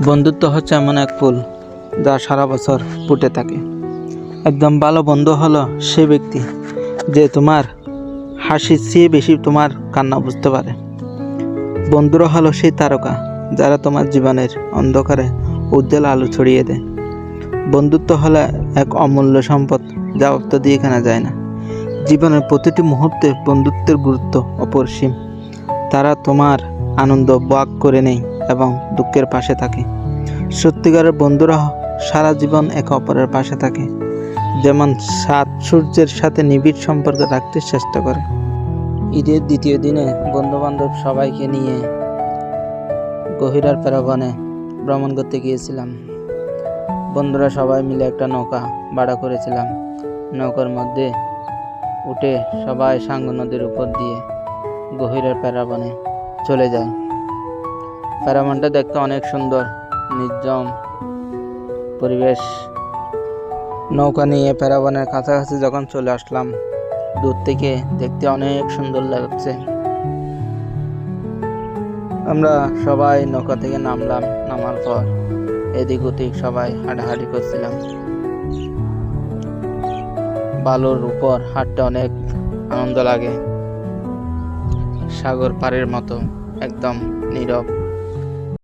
বন্ধুত্ব হচ্ছে এমন এক ফুল যা সারা বছর ফুটে থাকে। একদম ভালো বন্ধু হলো সে ব্যক্তি যে তোমার হাসির চেয়ে বেশি তোমার কান্না বুঝতে পারে। বন্ধুরা হলো সেই তারকা যারা তোমার জীবনের অন্ধকারে উজ্জ্বল আলো ছড়িয়ে দেয়। বন্ধুত্ব হলো এক অমূল্য সম্পদ, যা অর্থ দিয়ে কেনা যায় না। জীবনের প্রতিটি মুহূর্তে বন্ধুত্বের গুরুত্ব অপরিসীম। তারা তোমার আনন্দ ভাগ করে নেয় এবং দুঃখের পাশে থাকে। সত্যিকারের বন্ধুরা সারা জীবন একে অপরের পাশে থাকে, যেমন সাত সূর্যের সাথে নিবিড় সম্পর্ক রাখতে চেষ্টা করে। ঈদের দ্বিতীয় দিনে বন্ধুবান্ধব সবাইকে নিয়ে গহিরার প্যারাবনে ভ্রমণ করতে গিয়েছিলাম। বন্ধুরা সবাই মিলে একটা নৌকা ভাড়া করেছিলাম। নৌকার মধ্যে উঠে সবাই সাঙ্গু নদীর উপর দিয়ে গহিরার প্যারাবনে চলে যায়। প্যারাবনটা দেখতে অনেক সুন্দর, নির্জন পরিবেশ। নৌকা নিয়ে প্যারাবনের কাছাকাছি যখন চলে আসলাম, দূর থেকে দেখতে অনেক সুন্দর লাগছে। আমরা সবাই নৌকা থেকে নামলাম। নামার পর এদিক ওদিক সবাই হাঁটাহাঁটি করছিলাম। বালুর উপর হাঁটতে অনেক আনন্দ লাগে। সাগর পাড়ের মতো একদম নীরব।